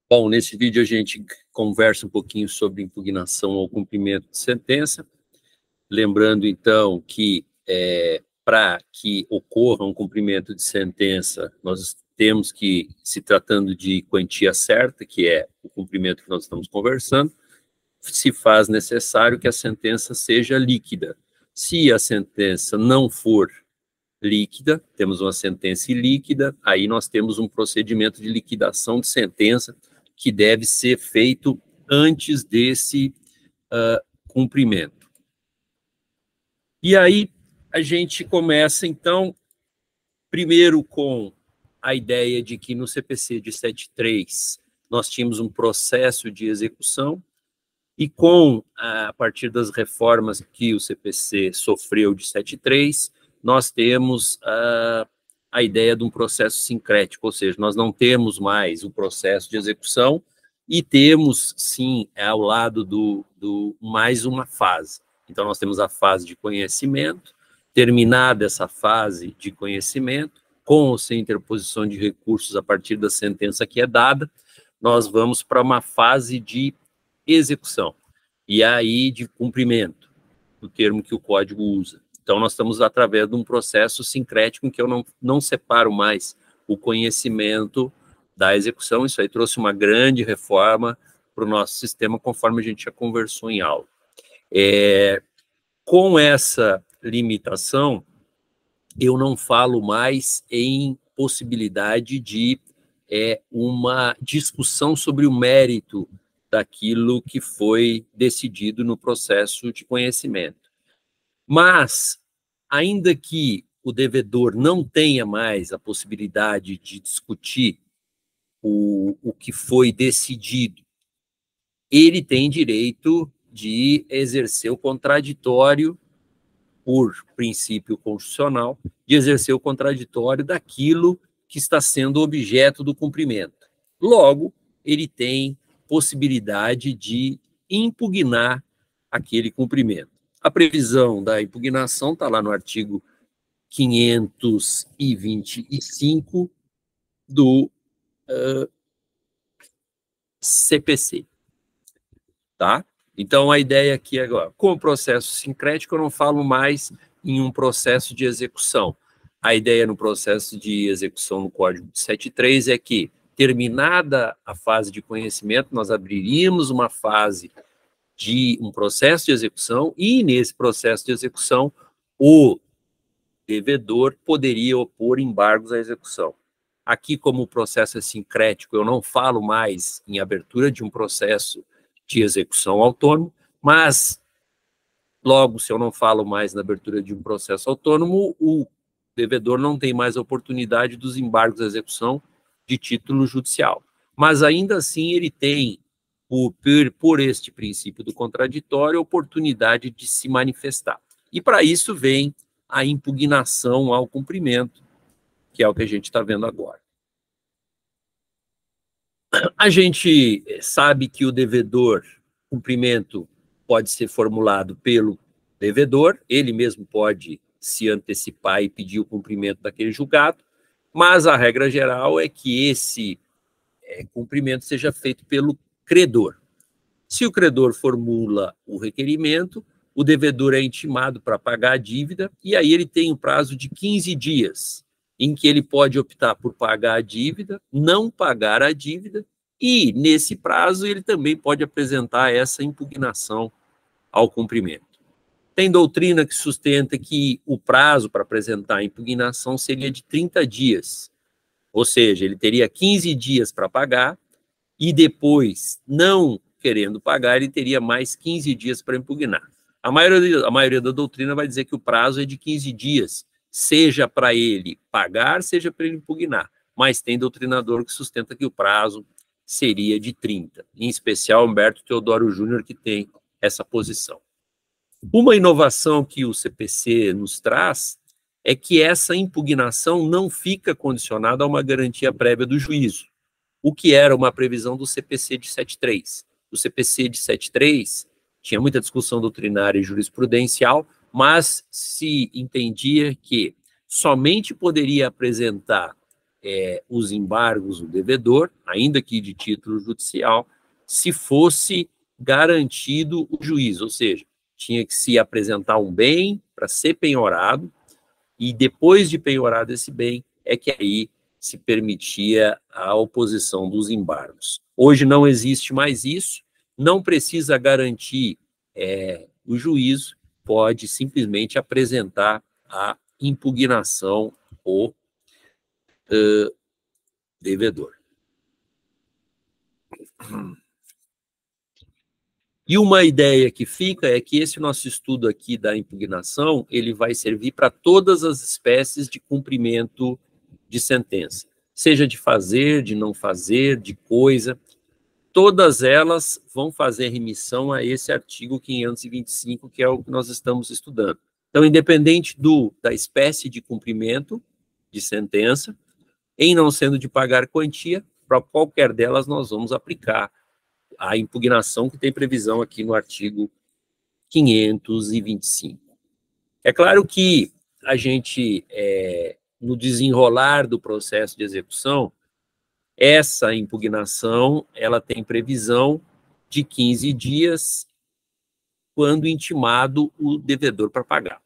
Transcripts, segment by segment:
Bom, nesse vídeo a gente conversa um pouquinho sobre impugnação ao cumprimento de sentença. Lembrando, então, que para que ocorra um cumprimento de sentença, nós temos que, se tratando de quantia certa, que é o cumprimento que nós estamos conversando, se faz necessário que a sentença seja líquida. Se a sentença não for líquida, temos uma sentença ilíquida, aí nós temos um procedimento de liquidação de sentença que deve ser feito antes desse cumprimento. E aí a gente começa, então, primeiro com a ideia de que no CPC de 73 nós tínhamos um processo de execução e a partir das reformas que o CPC sofreu de 73, nós temos a ideia de um processo sincrético, ou seja, nós não temos mais o processo de execução e temos, sim, ao lado mais uma fase. Então, nós temos a fase de conhecimento. Terminada essa fase de conhecimento, com ou sem interposição de recursos a partir da sentença que é dada, nós vamos para uma fase de execução, e aí de cumprimento, o termo que o código usa. Então, nós estamos através de um processo sincrético em que eu não separo mais o conhecimento da execução. Isso aí trouxe uma grande reforma para o nosso sistema, conforme a gente já conversou em aula. Com essa limitação, eu não falo mais em possibilidade de uma discussão sobre o mérito daquilo que foi decidido no processo de conhecimento. Mas, ainda que o devedor não tenha mais a possibilidade de discutir o que foi decidido, ele tem direito de exercer o contraditório, por princípio constitucional, de exercer o contraditório daquilo que está sendo objeto do cumprimento. Logo, ele tem possibilidade de impugnar aquele cumprimento. A previsão da impugnação está lá no artigo 525 do CPC, tá? Então, a ideia aqui agora, com o processo sincrético, eu não falo mais em um processo de execução. A ideia no processo de execução no Código de 73 é que, terminada a fase de conhecimento, nós abriríamos uma fase de um processo de execução e, nesse processo de execução, o devedor poderia opor embargos à execução. Aqui, como o processo é sincrético, eu não falo mais em abertura de um processo de execução autônomo, mas, logo, se eu não falo mais na abertura de um processo autônomo, o devedor não tem mais a oportunidade dos embargos à execução de título judicial. Mas, ainda assim, ele tem, por este princípio do contraditório, a oportunidade de se manifestar. E, para isso, vem a impugnação ao cumprimento, que é o que a gente está vendo agora. A gente sabe que o cumprimento pode ser formulado pelo devedor, ele mesmo pode se antecipar e pedir o cumprimento daquele julgado, mas a regra geral é que esse cumprimento seja feito pelo credor. Se o credor formula o requerimento, o devedor é intimado para pagar a dívida, e aí ele tem um prazo de 15 dias, em que ele pode optar por pagar a dívida, não pagar a dívida, e, nesse prazo, ele também pode apresentar essa impugnação ao cumprimento. Tem doutrina que sustenta que o prazo para apresentar a impugnação seria de 30 dias, ou seja, ele teria 15 dias para pagar, e depois, não querendo pagar, ele teria mais 15 dias para impugnar. A maioria da doutrina vai dizer que o prazo é de 15 dias, seja para ele pagar, seja para ele impugnar. Mas tem doutrinador que sustenta que o prazo seria de 30. Em especial, Humberto Teodoro Júnior, que tem essa posição. Uma inovação que o CPC nos traz é que essa impugnação não fica condicionada a uma garantia prévia do juízo, o que era uma previsão do CPC de 73. O CPC de 73 tinha muita discussão doutrinária e jurisprudencial, mas se entendia que somente poderia apresentar os embargos do devedor, ainda que de título judicial, se fosse garantido o juízo, ou seja, tinha que se apresentar um bem para ser penhorado, e depois de penhorado esse bem, é que aí se permitia a oposição dos embargos. Hoje não existe mais isso, não precisa garantir o juízo, pode simplesmente apresentar a impugnação ao devedor. E uma ideia que fica é que esse nosso estudo aqui da impugnação, ele vai servir para todas as espécies de cumprimento de sentença, seja de fazer, de não fazer, de coisa, todas elas vão fazer remissão a esse artigo 525, que é o que nós estamos estudando. Então, independente da espécie de cumprimento de sentença, em não sendo de pagar quantia, para qualquer delas nós vamos aplicar a impugnação que tem previsão aqui no artigo 525. É claro que a gente, no desenrolar do processo de execução, essa impugnação, ela tem previsão de 15 dias quando intimado o devedor para pagar.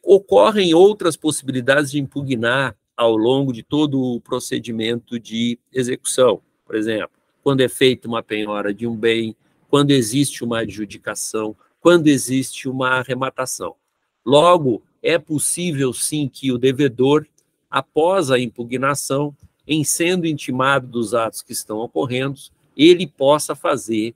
Ocorrem outras possibilidades de impugnar ao longo de todo o procedimento de execução. Por exemplo, quando é feita uma penhora de um bem, quando existe uma adjudicação, quando existe uma arrematação. Logo, é possível, sim, que o devedor, após a impugnação, em sendo intimado dos atos que estão ocorrendo, ele possa fazer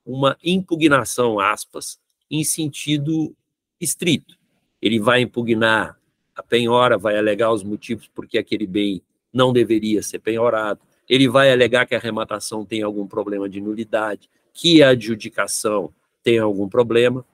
uma impugnação, aspas, em sentido estrito. Ele vai impugnar a penhora, vai alegar os motivos porque aquele bem não deveria ser penhorado, ele vai alegar que a arrematação tem algum problema de nulidade, que a adjudicação tem algum problema,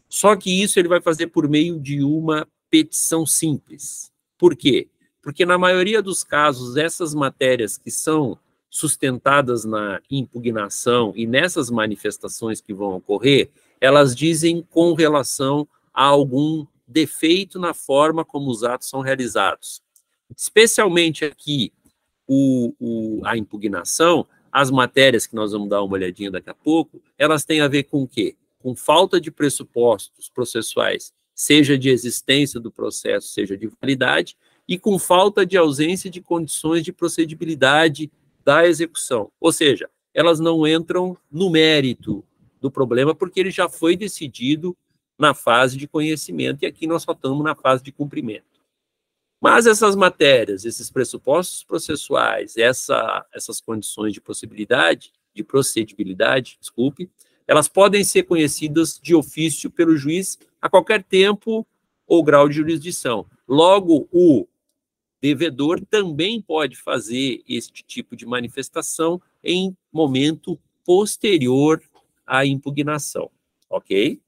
só que isso ele vai fazer por meio de uma petição simples. Por quê? Porque na maioria dos casos, essas matérias que são sustentadas na impugnação e nessas manifestações que vão ocorrer, elas dizem com relação a algum defeito na forma como os atos são realizados. Especialmente aqui, a impugnação, as matérias que nós vamos dar uma olhadinha daqui a pouco, elas têm a ver com o quê? Com falta de pressupostos processuais, seja de existência do processo, seja de validade, e com falta de ausência de condições de procedibilidade da execução. Ou seja, elas não entram no mérito do problema, porque ele já foi decidido na fase de conhecimento, e aqui nós só estamos na fase de cumprimento. Mas essas matérias, esses pressupostos processuais, essas condições de procedibilidade, elas podem ser conhecidas de ofício pelo juiz a qualquer tempo ou grau de jurisdição. Logo, o devedor também pode fazer este tipo de manifestação em momento posterior à impugnação, ok?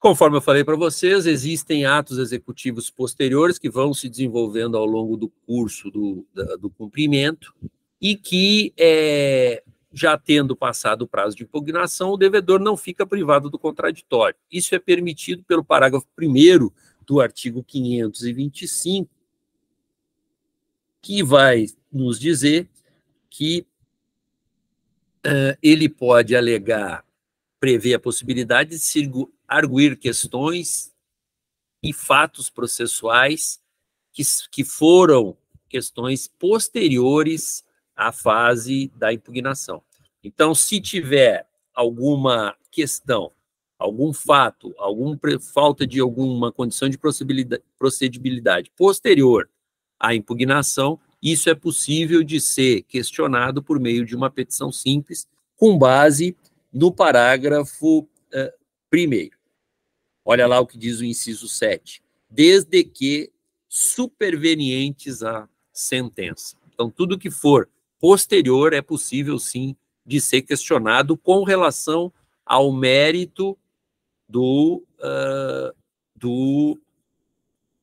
Conforme eu falei para vocês, existem atos executivos posteriores que vão se desenvolvendo ao longo do curso do cumprimento e que, já tendo passado o prazo de impugnação, o devedor não fica privado do contraditório. Isso é permitido pelo parágrafo 1º do artigo 525, que vai nos dizer que ele pode prever a possibilidade de se arguir questões e fatos processuais que foram questões posteriores à fase da impugnação. Então, se tiver alguma questão, algum fato, falta de alguma condição de procedibilidade posterior à impugnação, isso é possível de ser questionado por meio de uma petição simples, com base no parágrafo 1º. Olha lá o que diz o inciso 7. Desde que supervenientes à sentença. Então, tudo que for posterior é possível, sim, de ser questionado com relação ao mérito do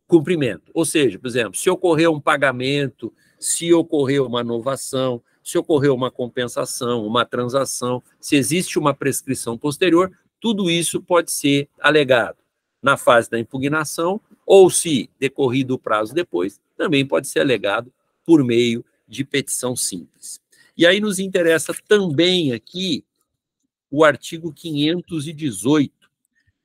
cumprimento. Ou seja, por exemplo, se ocorreu um pagamento, se ocorreu uma novação, se ocorreu uma compensação, uma transação, se existe uma prescrição posterior, tudo isso pode ser alegado na fase da impugnação, ou, se decorrido o prazo depois, também pode ser alegado por meio de petição simples. E aí nos interessa também aqui o artigo 518,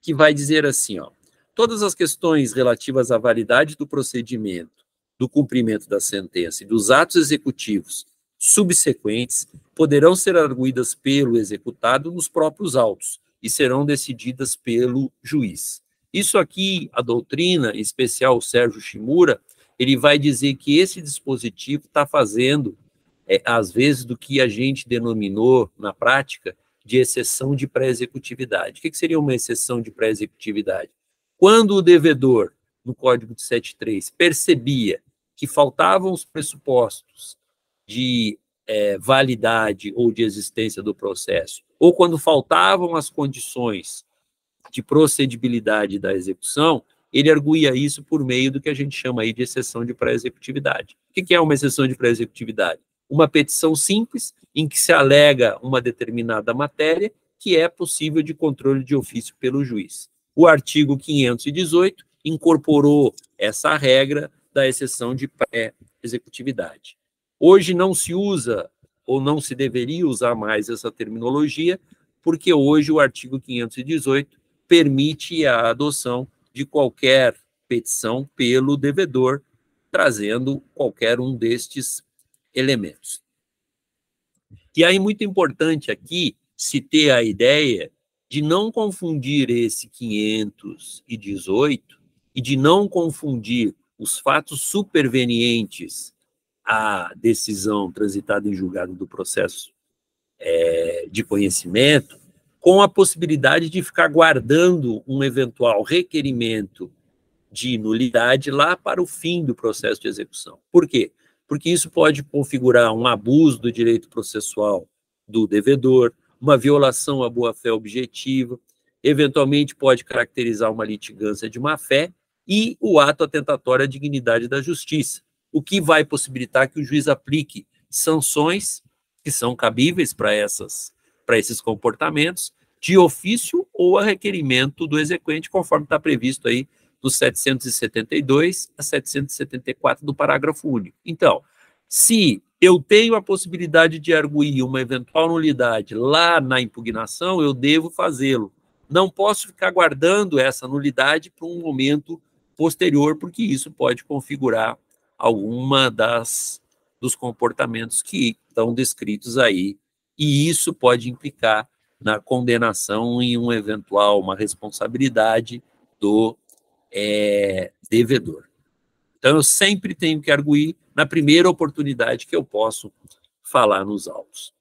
que vai dizer assim, ó, todas as questões relativas à validade do procedimento, do cumprimento da sentença e dos atos executivos subsequentes poderão ser arguidas pelo executado nos próprios autos e serão decididas pelo juiz. Isso aqui, a doutrina, em especial o Sérgio Shimura, ele vai dizer que esse dispositivo está fazendo, às vezes, do que a gente denominou, na prática, de exceção de pré-executividade. O que seria uma exceção de pré-executividade? Quando o devedor, no Código de 73, percebia que faltavam os pressupostos de validade ou de existência do processo, ou quando faltavam as condições de procedibilidade da execução, ele arguía isso por meio do que a gente chama aí de exceção de pré-executividade. O que é uma exceção de pré-executividade? Uma petição simples em que se alega uma determinada matéria que é possível de controle de ofício pelo juiz. O artigo 518 incorporou essa regra da exceção de pré-executividade. Hoje não se usa, ou não se deveria usar mais essa terminologia, porque hoje o artigo 518 permite a adoção de qualquer petição pelo devedor, trazendo qualquer um destes elementos. E aí, muito importante aqui, se ter a ideia de não confundir esse 518 e de não confundir os fatos supervenientes à decisão transitada em julgado do processo de conhecimento, com a possibilidade de ficar guardando um eventual requerimento de nulidade lá para o fim do processo de execução. Por quê? Porque isso pode configurar um abuso do direito processual do devedor, uma violação à boa-fé objetiva, eventualmente pode caracterizar uma litigância de má-fé e o ato atentatório à dignidade da justiça, o que vai possibilitar que o juiz aplique sanções que são cabíveis para esses comportamentos, de ofício ou a requerimento do exequente, conforme está previsto aí dos 772 a 774 do parágrafo único. Então, se eu tenho a possibilidade de arguir uma eventual nulidade lá na impugnação, eu devo fazê-lo. Não posso ficar guardando essa nulidade para um momento posterior, porque isso pode configurar alguma dos comportamentos que estão descritos aí, e isso pode implicar na condenação em uma responsabilidade do devedor. Então, eu sempre tenho que arguir na primeira oportunidade que eu posso falar nos autos.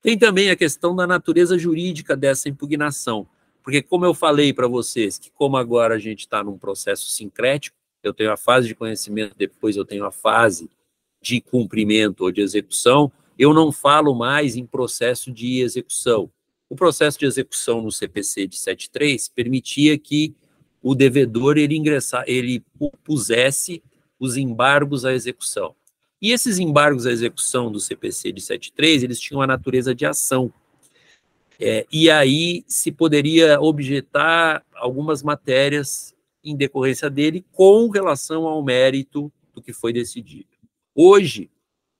Tem também a questão da natureza jurídica dessa impugnação, porque como eu falei para vocês, que como agora a gente está num processo sincrético, eu tenho a fase de conhecimento, depois eu tenho a fase de cumprimento ou de execução, eu não falo mais em processo de execução. O processo de execução no CPC de 73 permitia que o devedor ele pusesse os embargos à execução. E esses embargos à execução do CPC de 73, eles tinham a natureza de ação. E aí se poderia objetar algumas matérias em decorrência dele com relação ao mérito do que foi decidido. Hoje,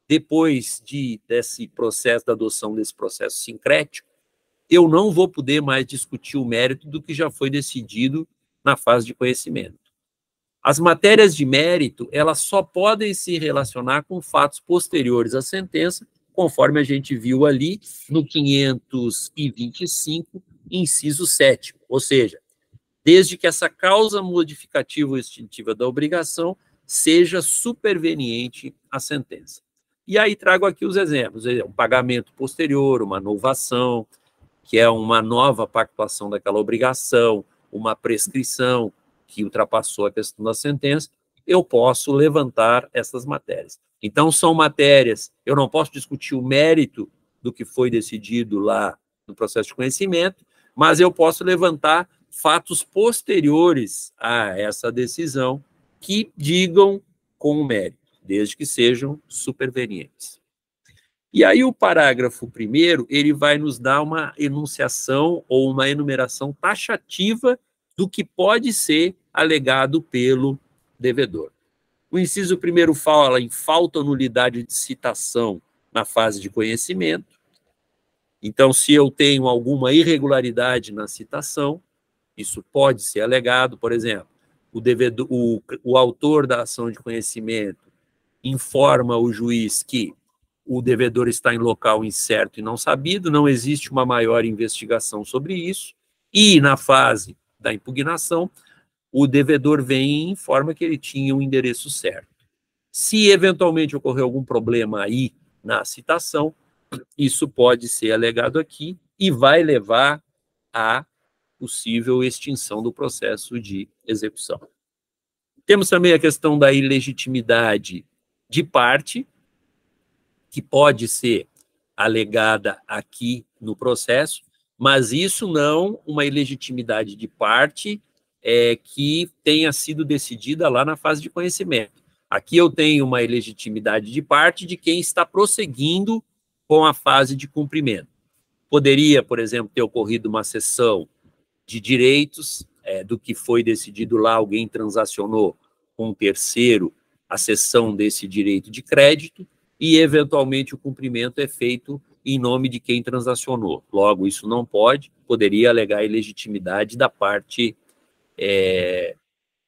depois desse processo, da adoção desse processo sincrético, eu não vou poder mais discutir o mérito do que já foi decidido na fase de conhecimento. As matérias de mérito, elas só podem se relacionar com fatos posteriores à sentença, conforme a gente viu ali no 525, inciso 7º, ou seja, desde que essa causa modificativa ou extintiva da obrigação seja superveniente à sentença. E aí trago aqui os exemplos, um pagamento posterior, uma novação, que é uma nova pactuação daquela obrigação, uma prescrição que ultrapassou a questão da sentença, eu posso levantar essas matérias. Então, são matérias, eu não posso discutir o mérito do que foi decidido lá no processo de conhecimento, mas eu posso levantar fatos posteriores a essa decisão que digam com o mérito, desde que sejam supervenientes. E aí o parágrafo 1º, ele vai nos dar uma enunciação ou uma enumeração taxativa do que pode ser alegado pelo devedor. O inciso 1º fala em falta ou nulidade de citação na fase de conhecimento. Então, se eu tenho alguma irregularidade na citação, isso pode ser alegado. Por exemplo, o autor da ação de conhecimento informa o juiz que o devedor está em local incerto e não sabido, não existe uma maior investigação sobre isso, e na fase da impugnação, o devedor vem e informa que ele tinha o endereço certo. Se eventualmente ocorrer algum problema aí na citação, isso pode ser alegado aqui e vai levar à possível extinção do processo de execução. Temos também a questão da ilegitimidade de parte, que pode ser alegada aqui no processo, mas isso não uma ilegitimidade de parte que tenha sido decidida lá na fase de conhecimento. Aqui eu tenho uma ilegitimidade de parte de quem está prosseguindo com a fase de cumprimento. Poderia, por exemplo, ter ocorrido uma cessão de direitos do que foi decidido lá, alguém transacionou com um terceiro a cessão desse direito de crédito e, eventualmente, o cumprimento é feito em nome de quem transacionou. Logo, isso não pode, poderia alegar a ilegitimidade da parte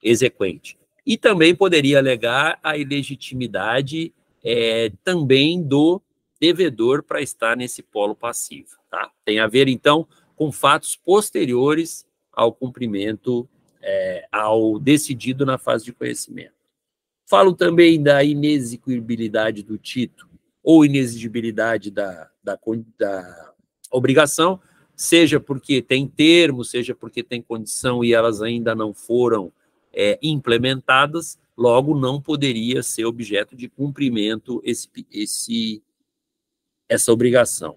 exequente. E também poderia alegar a ilegitimidade também do devedor para estar nesse polo passivo. Tá? Tem a ver, então, com fatos posteriores ao cumprimento, ao decidido na fase de conhecimento. Falo também da inexequibilidade do título ou inexigibilidade da obrigação, seja porque tem termo, seja porque tem condição e elas ainda não foram implementadas, logo não poderia ser objeto de cumprimento essa obrigação.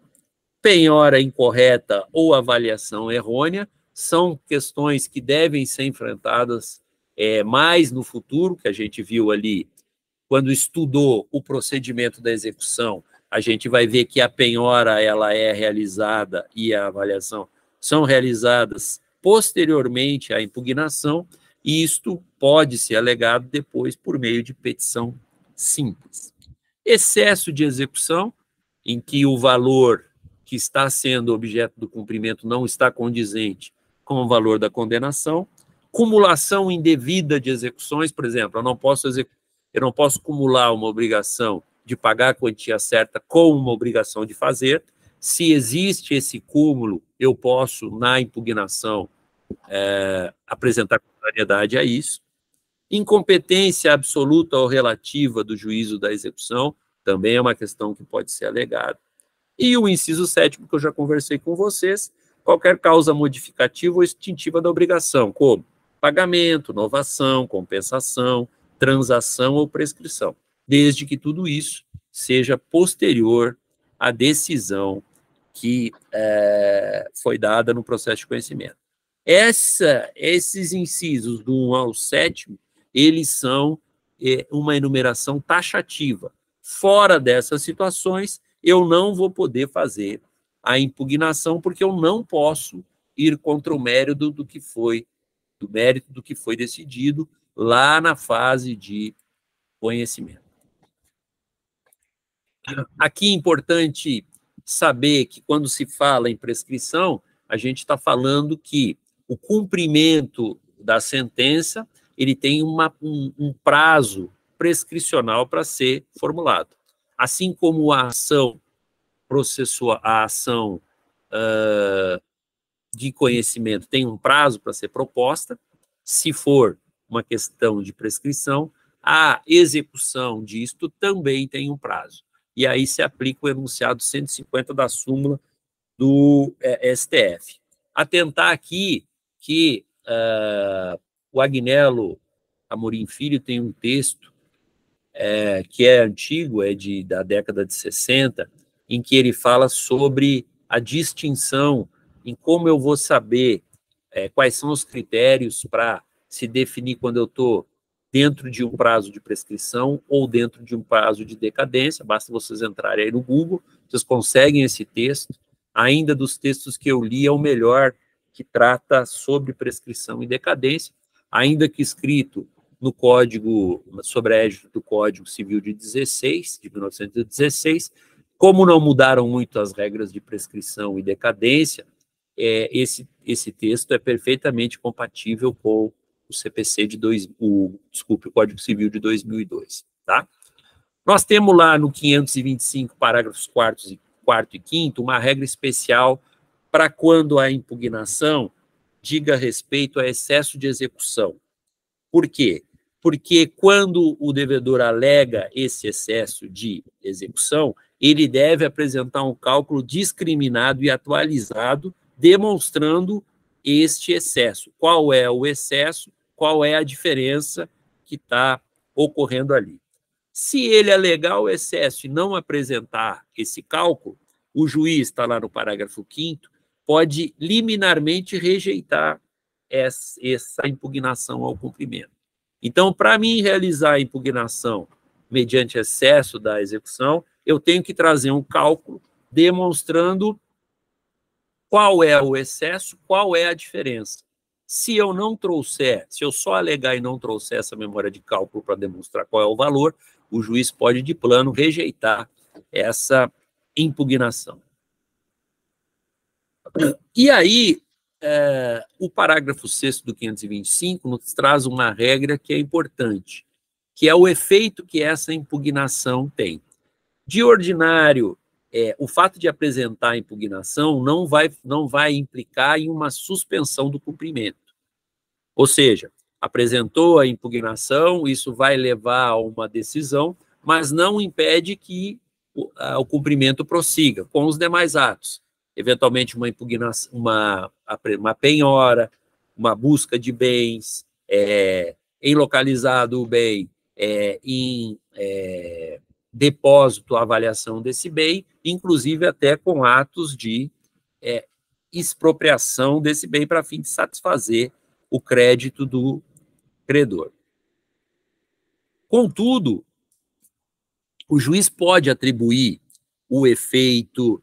Penhora incorreta ou avaliação errônea são questões que devem ser enfrentadas mais no futuro, que a gente viu ali, quando estudou o procedimento da execução, a gente vai ver que a penhora ela é realizada e a avaliação são realizadas posteriormente à impugnação, e isto pode ser alegado depois por meio de petição simples. Excesso de execução, em que o valor que está sendo objeto do cumprimento não está condizente com o valor da condenação. Cumulação indevida de execuções, por exemplo, eu não posso cumular uma obrigação de pagar a quantia certa com uma obrigação de fazer. Se existe esse cúmulo, eu posso, na impugnação, apresentar contrariedade a isso. Incompetência absoluta ou relativa do juízo da execução também é uma questão que pode ser alegada. E o inciso 7º, que eu já conversei com vocês, qualquer causa modificativa ou extintiva da obrigação, como pagamento, novação, compensação, transação ou prescrição, desde que tudo isso seja posterior à decisão que foi dada no processo de conhecimento. Esses incisos do 1 ao 7º, eles são uma enumeração taxativa. Fora dessas situações, eu não vou poder fazer a impugnação, porque eu não posso ir contra o mérito do que foi decidido lá na fase de conhecimento. Aqui é importante saber que quando se fala em prescrição, a gente está falando que o cumprimento da sentença ele tem um prazo prescricional para ser formulado. Assim como a ação processual, a ação de conhecimento tem um prazo para ser proposta, se for uma questão de prescrição, a execução disto também tem um prazo. E aí se aplica o enunciado 150 da súmula do STF. Atentar aqui que o Agnello Amorim Filho tem um texto que é antigo, da década de 60, em que ele fala sobre a distinção em como eu vou saber quais são os critérios para se definir quando eu estou dentro de um prazo de prescrição ou dentro de um prazo de decadência. Basta vocês entrarem aí no Google, Vocês conseguem esse texto? Ainda dos textos que eu li, é o melhor que trata sobre prescrição e decadência, ainda que escrito no Código, sobre a égide do Código Civil de 1916, como não mudaram muito as regras de prescrição e decadência, esse texto é perfeitamente compatível com o CPC o Código Civil de 2002, tá? Nós temos lá no 525, parágrafos 4º e 5º, uma regra especial para quando a impugnação diga respeito a excesso de execução. Por quê? Porque quando o devedor alega esse excesso de execução, ele deve apresentar um cálculo discriminado e atualizado, demonstrando este excesso. Qual é o excesso? Qual é a diferença que está ocorrendo ali? Se ele alegar o excesso e não apresentar esse cálculo, o juiz, está lá no parágrafo 5º, pode liminarmente rejeitar essa impugnação ao cumprimento. Então, para mim realizar a impugnação mediante excesso da execução, eu tenho que trazer um cálculo demonstrando qual é o excesso, qual é a diferença. Se eu não trouxer, se eu só alegar e não trouxer essa memória de cálculo para demonstrar qual é o valor, o juiz pode, de plano, rejeitar essa impugnação. E aí, o parágrafo 6º do 525 nos traz uma regra que é importante, que é o efeito que essa impugnação tem. De ordinário, o fato de apresentar a impugnação não vai implicar em uma suspensão do cumprimento. Ou seja, apresentou a impugnação, isso vai levar a uma decisão, mas não impede que o cumprimento prossiga com os demais atos. Eventualmente, uma impugnação, uma penhora, uma busca de bens, em localizado o bem, em depósito, avaliação desse bem, inclusive até com atos de expropriação desse bem para fim de satisfazer o crédito do credor. Contudo, o juiz pode atribuir o efeito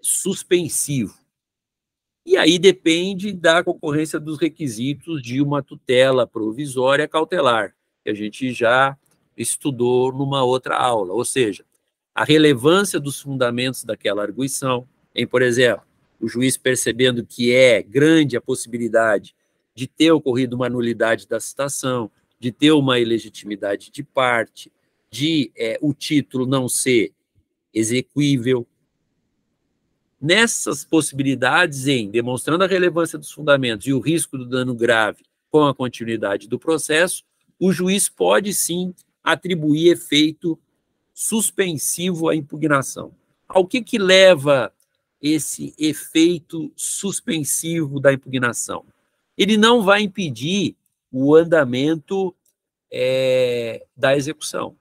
suspensivo. E aí depende da concorrência dos requisitos de uma tutela provisória cautelar, que a gente já estudou numa outra aula. Ou seja, a relevância dos fundamentos daquela arguição, por exemplo, o juiz percebendo que é grande a possibilidade de ter ocorrido uma nulidade da citação, de ter uma ilegitimidade de parte, de o título não ser exequível. Nessas possibilidades, demonstrando a relevância dos fundamentos e o risco do dano grave com a continuidade do processo, o juiz pode, sim, atribuir efeito suspensivo à impugnação. Ao que leva esse efeito suspensivo da impugnação? Ele não vai impedir o andamento da execução.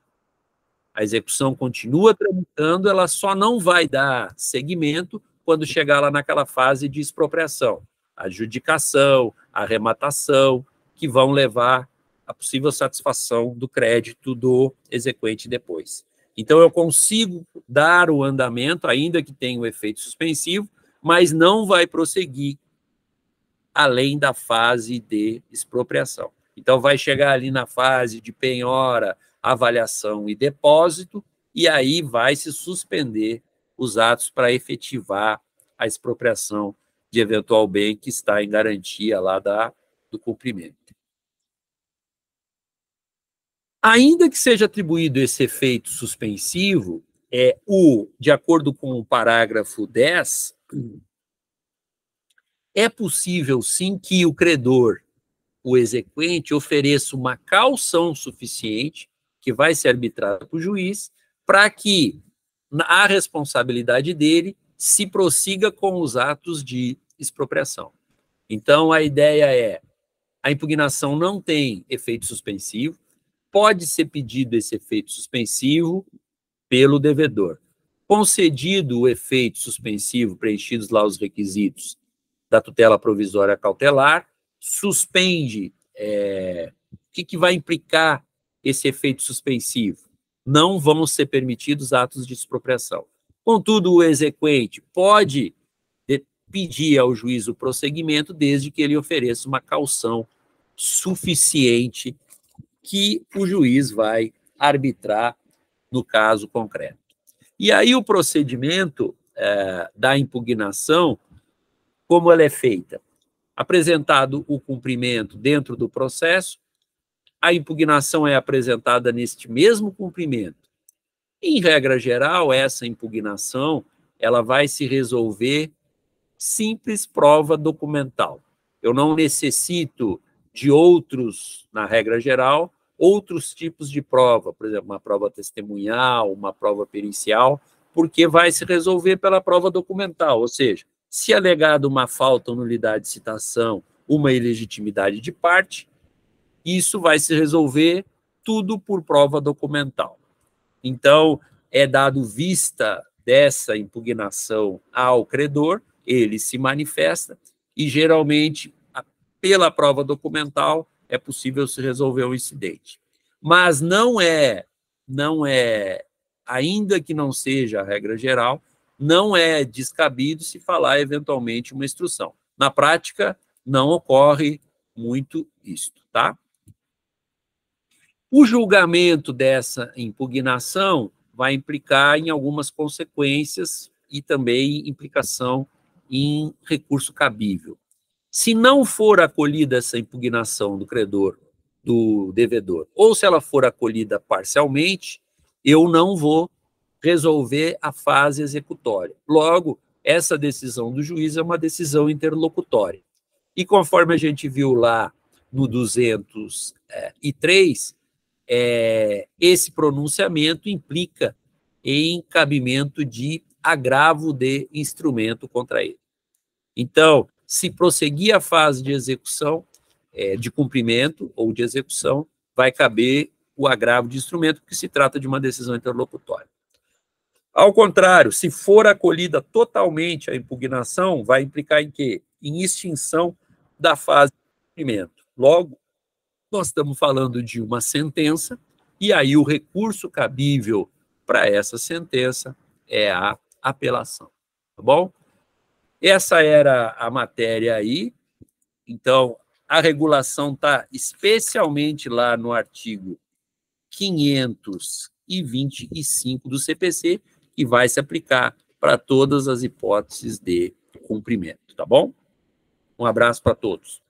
A execução continua tramitando, ela só não vai dar seguimento quando chegar lá naquela fase de expropriação, a adjudicação, a arrematação, que vão levar à possível satisfação do crédito do exequente depois. Então, eu consigo dar o andamento, ainda que tenha um efeito suspensivo, mas não vai prosseguir além da fase de expropriação. Então, vai chegar ali na fase de penhora, avaliação e depósito, e aí vai se suspender os atos para efetivar a expropriação de eventual bem que está em garantia lá do cumprimento. Ainda que seja atribuído esse efeito suspensivo, de acordo com o parágrafo 10, é possível, sim, que o credor, o exequente, ofereça uma caução suficiente, que vai ser arbitrada para o juiz, para que a responsabilidade dele se prossiga com os atos de expropriação. Então, a ideia a impugnação não tem efeito suspensivo, pode ser pedido esse efeito suspensivo pelo devedor. Concedido o efeito suspensivo, preenchidos lá os requisitos da tutela provisória cautelar, suspende. O que vai implicar esse efeito suspensivo? Não vão ser permitidos atos de expropriação. Contudo, o exequente pode pedir ao juiz o prosseguimento desde que ele ofereça uma caução suficiente que o juiz vai arbitrar no caso concreto. E aí o procedimento da impugnação, como ela é feita? Apresentado o cumprimento dentro do processo, a impugnação é apresentada neste mesmo cumprimento. Em regra geral, essa impugnação ela vai se resolver simples prova documental. Eu não necessito de outros, na regra geral, outros tipos de prova, por exemplo, uma prova testemunhal, uma prova pericial, porque vai se resolver pela prova documental, ou seja, se alegado uma falta ou nulidade de citação, uma ilegitimidade de parte, isso vai se resolver tudo por prova documental. Então, é dado vista dessa impugnação ao credor, ele se manifesta e, geralmente, pela prova documental, é possível se resolver o incidente. Mas não é, ainda que não seja a regra geral, não é descabido se falar eventualmente uma instrução. Na prática, não ocorre muito isto, tá? O julgamento dessa impugnação vai implicar em algumas consequências e também implicação em recurso cabível. Se não for acolhida essa impugnação do credor, do devedor, ou se ela for acolhida parcialmente, eu não vou resolver a fase executória. Logo, essa decisão do juiz é uma decisão interlocutória. E conforme a gente viu lá no 203, esse pronunciamento implica em cabimento de agravo de instrumento contra ele. Então, se prosseguir a fase de execução, de cumprimento ou de execução, vai caber o agravo de instrumento, porque se trata de uma decisão interlocutória. Ao contrário, se for acolhida totalmente a impugnação, vai implicar em quê? Em extinção da fase de cumprimento. Logo, nós estamos falando de uma sentença, e aí o recurso cabível para essa sentença é a apelação, tá bom? Essa era a matéria aí. Então, a regulação está especialmente lá no artigo 525 do CPC, que vai se aplicar para todas as hipóteses de cumprimento, tá bom? Um abraço para todos.